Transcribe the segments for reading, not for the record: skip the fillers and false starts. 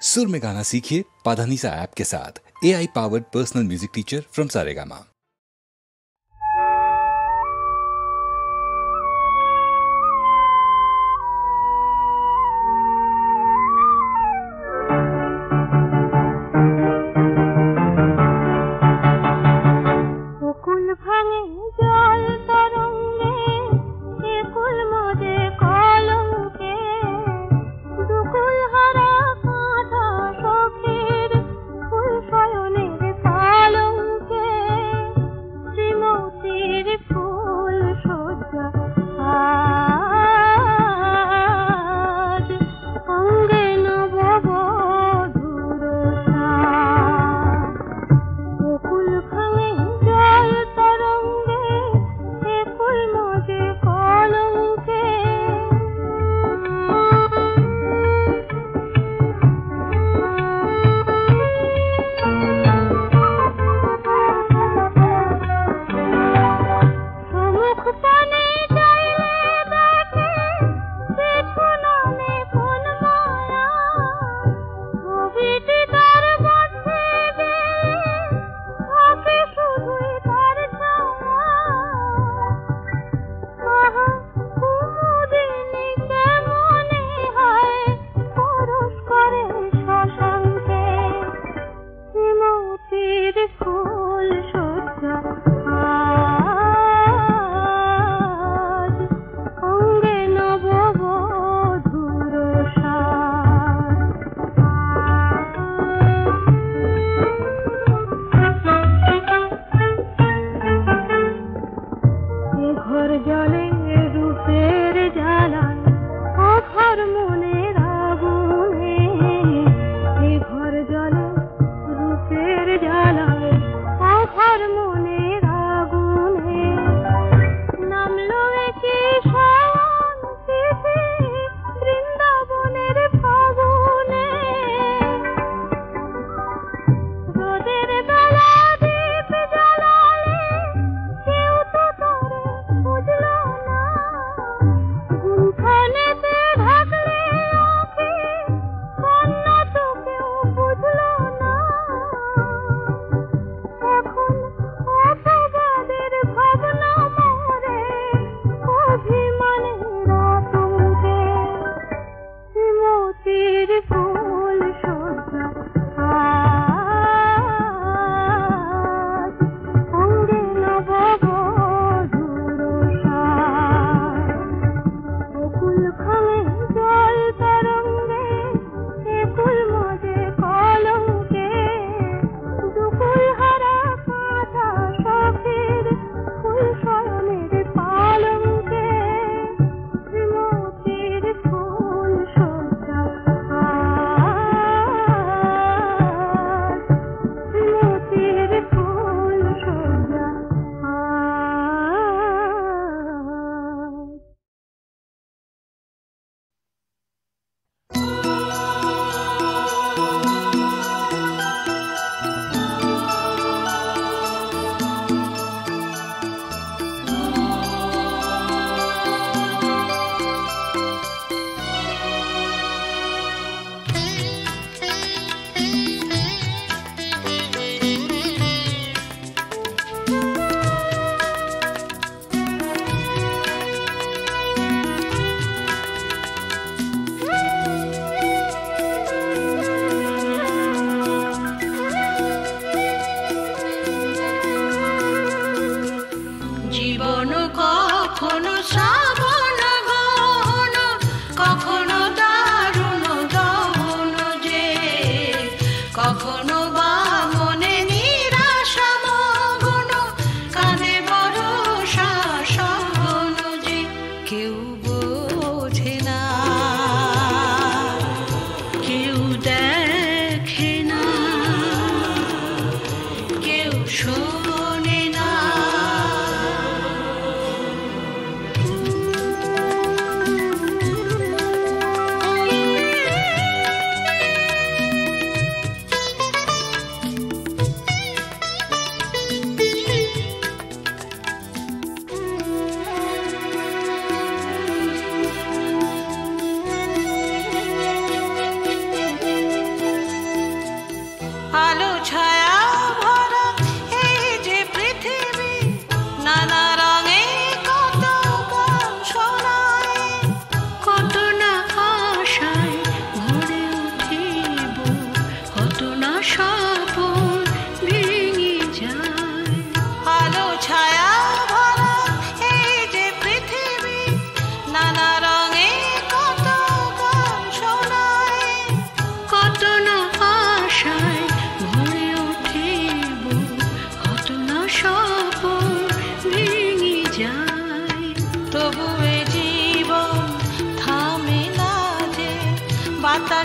सुर में गाना सीखिए पाधानीसा ऐप के साथ। AI powered personal music teacher from Saregama.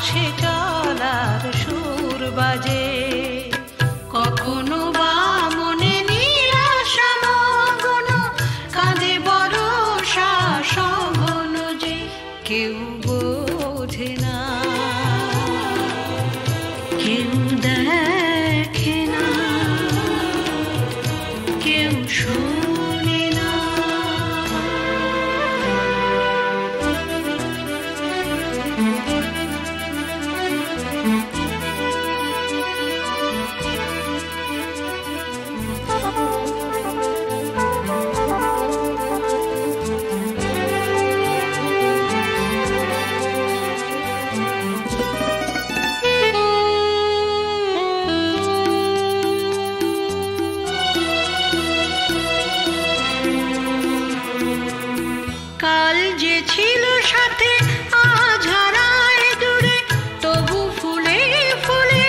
আকাশে চলার সুর বাজে, কখনো বা মনে নিরাশা মগ্ন, কাঁদে বরষা সঘন যে কেউ বোঝে না, কেউ দেখে না, কেউ শোনে না। কাল যে ছিল সাথে আজ হারায় দূরে, তবু ফুলে ফুলে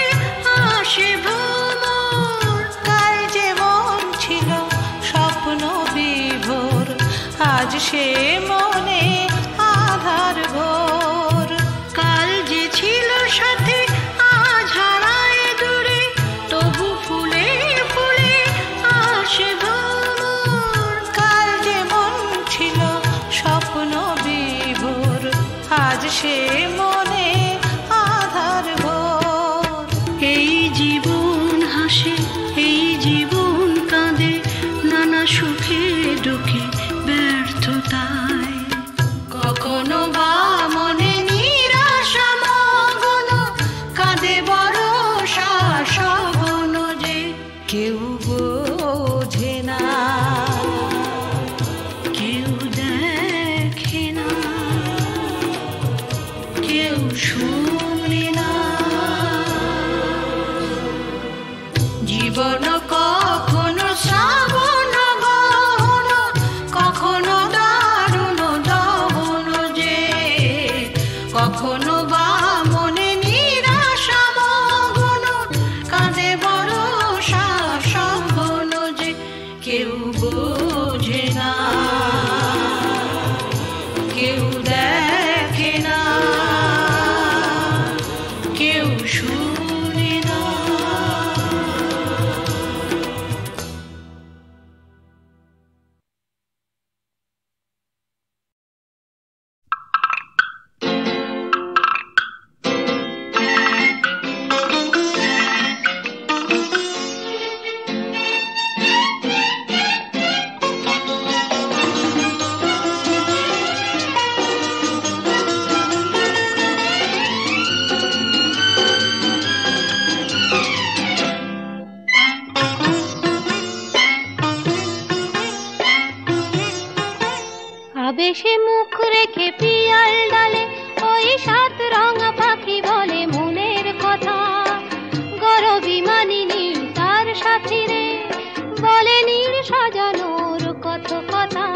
আসে ভ্রমর। কাল যে মন ছিল স্বপ্ন বিভোর, আজ সে মনে আধার ঘোর। কাল যে ছিল সাথে আজ হারায় দূরে, তবু ফুলে ফুলে আসে ভ্রমর। কাল যে মন ছিল স্বপ্ন বিভোর, আজ সে মনে আধার ঘোর। এই জীবন হাসে, এই জীবন কাঁদে, নানা সুখে দুঃখে ব্যর্থতায়। কখনো বা মনে নিরাশা মগ্ন, কাঁদে বরষা সঘন যে কেউ বোঝে না, কেউ দেখে না, কেউ শোনে না। জীবন কখনো শ্রাবণ গহন, কখনো দারুণ দহন যে, কখনো বা মনে নিরাশা মগ্ন, কাঁদে বরষা সঘন যে কেউ বোঝে না, কেউ দেখে না, কেউ শুনে না। আবেশে মুখ রেখে পিয়াল ডালে ওই সাত রঙা পাখি বলে মনের কথা। গরবি মানিনি তার সাথী রে, বলে নীল সাজানোর কত কথা।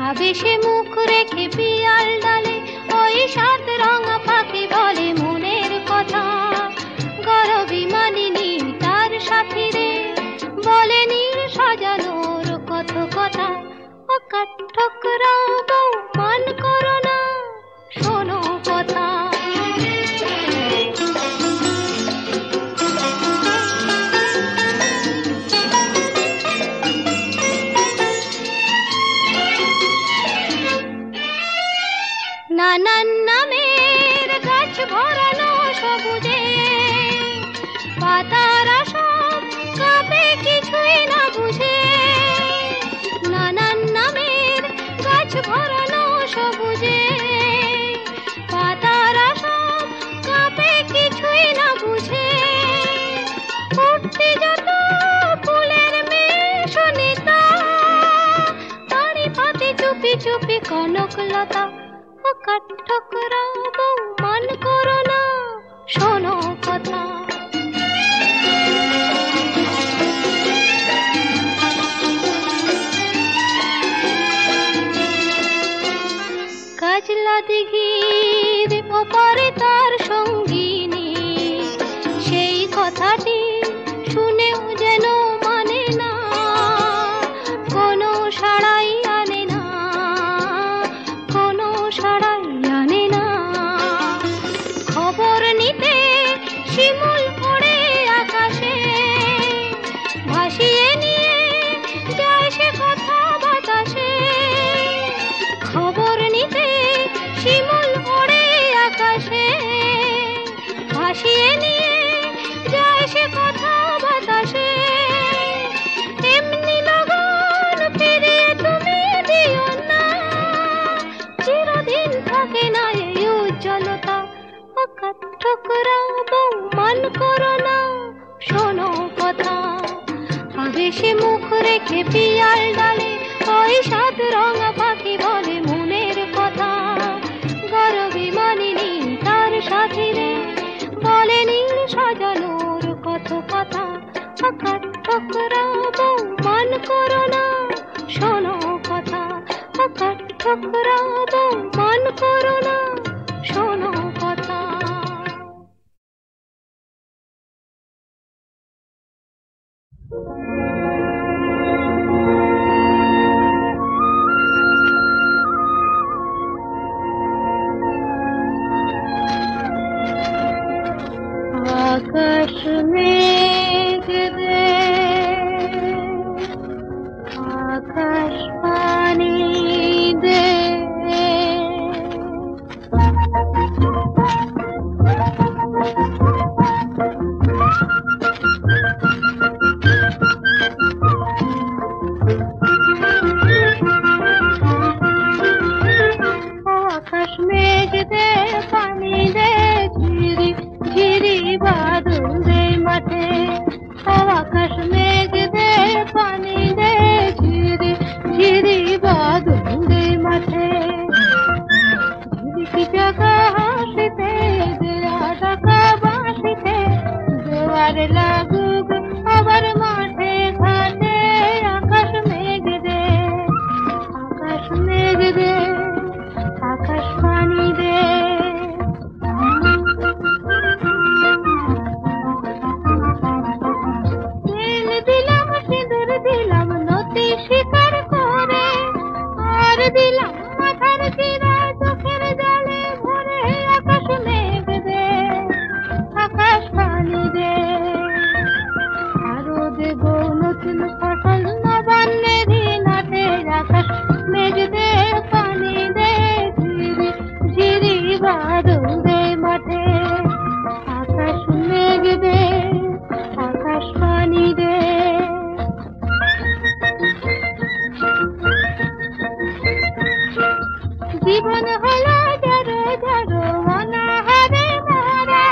আবেশে মুখ রেখে পিয়াল ডালে ওই সাত রঙা পাখি বলে মনের কথা। গরবি মানিনি তার সাথী রে, বলে নীল সাজানোর কত কথা। ঠোকরা বউ মান করো না, শোনো কথা। নানান নামের গাছ ভরানো সবুজে, পাতারা সব কাঁপে কিছুই না বুঝে। নানান নামের গাছ ভরানো সবুজে, পাতারা সব কাঁপে কিছুই না বুঝে। উঠতে যত ফুলের মেশনিতা, তারি পাতে চুপি চুপি কনকলতা। ঠোকরা বউ মান করো না, শোনো কথা। কাজলা দিঘির ওপারে তার সঙ্গিনী, সেই কথাটি শুনেও যেন মানে না, কোনো সাড়াই আনে না, কোনো সাড়াই আনে না। ভাসিয়ে নিয়ে যায় সে কথা বাতাসে। এমনি লগন ফিরিয়ে তুমি দিও না, চিরদিন থাকে না এই উজ্জ্বলতা। আকার ঠুকরাবো মান করো না, শোনো কথা। আবেশে মুখ রেখে পিয়াল ডালে ওই সাত রঙা পাখি বলে মনের কথা। গরবি মানিনি তার সাথী রে, বলে নীল সাজানোর কত কথা। আকার ঠুকরাবো মান করো না, শোনো কথা। আকার ঠুকরাবো মান করো না, শোনো কথা। আকাশ মেঘ দে, আকাশ পানি দে, আকাশ মেঘ দে পানি দে, ঝিরি ঝিরি বাদল দে মাঠে। আকাশ মেঘ দে পানি দে, ঝিরি ঝিরি বাদল দে মাঠে। ঝিরিকি জাগা হাসিতে দেয়া ডাকা বাঁশিতে, জোয়ার লাগুক আবার মাঠে ঘাটে। আকাশ মেঘ দে, আকাশ মেঘ দে, আকাশ পানি দে। তেল দিলাম সিঁদুর দিলাম নতি শিকার করে, আর দিলাম মাথার চিরা চোখের জলে ভরে। আকাশ মেঘ দে, আকাশ পানি দে। আরো দেব নতুন ফসল নবান্নের নাটে। আকাশ মেঘ দে পানি দে, ঝিরি ঝিরি বাদল দে মাঠে। আকাশ মেঘ দে, আকাশ পানি দে। জীবন হলো ঝড়ো ঝড়ো অনাহারে মারা,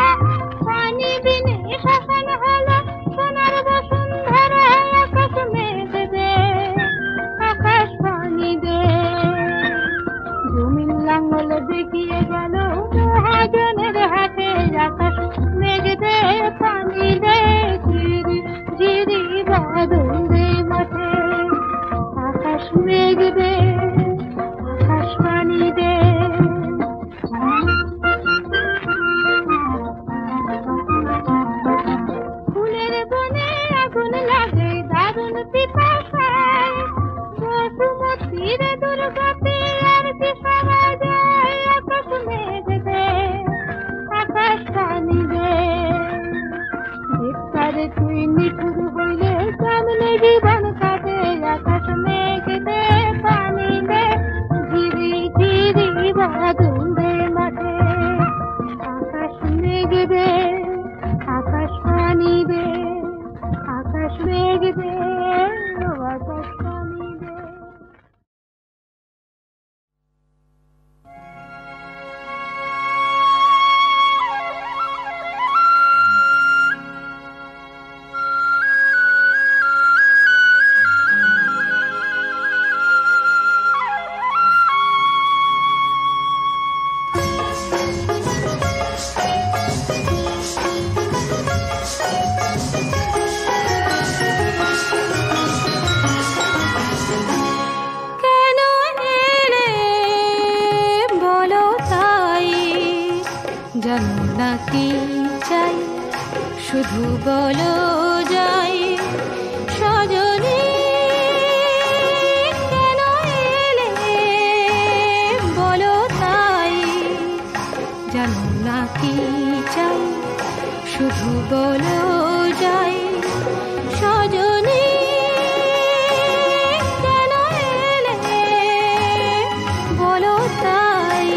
পানি বিনে শ্মশান হলো সোনার বসুন্ধরা। আকাশ মেঘ দে, আকাশ পানি দে। জমিন লাঙ্গল দেখিয়ে গেল মহাজনের হাতে। আকাশ মেঘ দে পানি দে, ঝিরি ঝিরি বাদল দে মাঠে। আকাশ মেঘ দে, আকাশ পানি দে। ফুলের বনে আগুন লাগে দারুণ পিপাসায়, বসুমতীর দুর্গতি আর কি সারা যায়। আকাশ মেঘ দে, আকাশ পানি দে। ভিক্ষারে তুই নিঠুর হইলে কেমনে জীবন কাটে। আকাশ মেঘ দে পানি দে, ঝিরি ঝিরি বাদল দে মাঠে। আকাশ মেঘ দে, আকাশ পানি দে, আকাশ মেঘ দে, আকাশ পানি দে। জানো না কি চাই, শুধু বলো যাই সজনী কেন এলে বলো তাই। জানো না কি চাই, শুধু বলো যাই সজনী কেন এলে বলো তাই।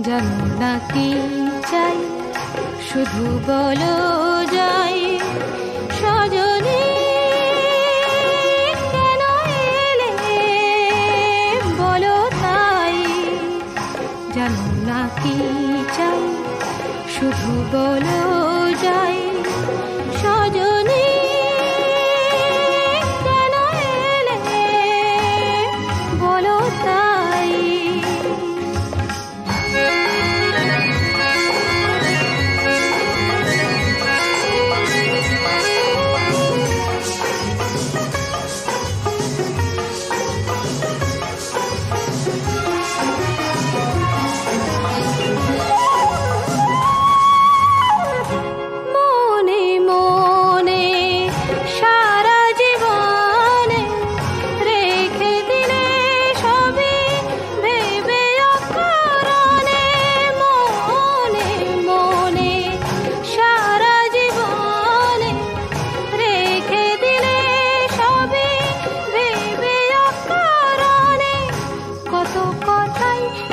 জানো না কি চাই, শুধু বলো যাই সজনী কেন এলে বলো তাই। জানো না কি চাই, শুধু বলো যাই সজনী কেন এলে বলো তাই।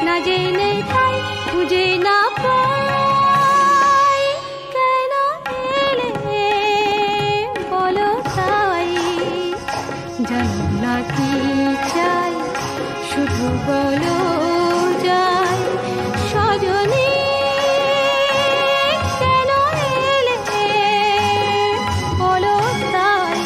না জেনে তাই খুঁজে না পাই, কেন এলে বলো তাই। জানো না কি চাই, শুধু বলো যাই সজনী কেন এলে বলো তাই।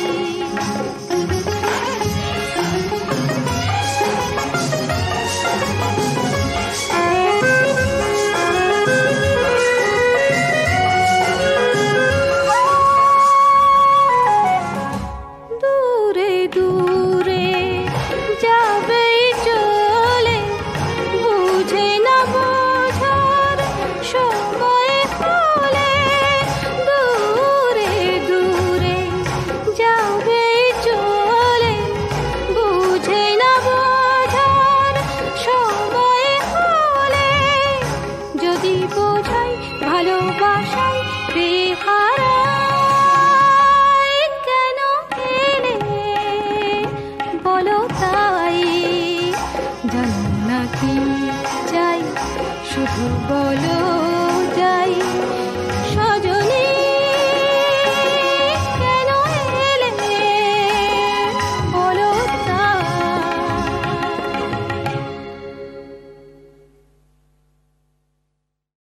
ভালোবাসায় বেহারাই কেন এলে বলো তাই। জানো না কি চাই, শুধু বলো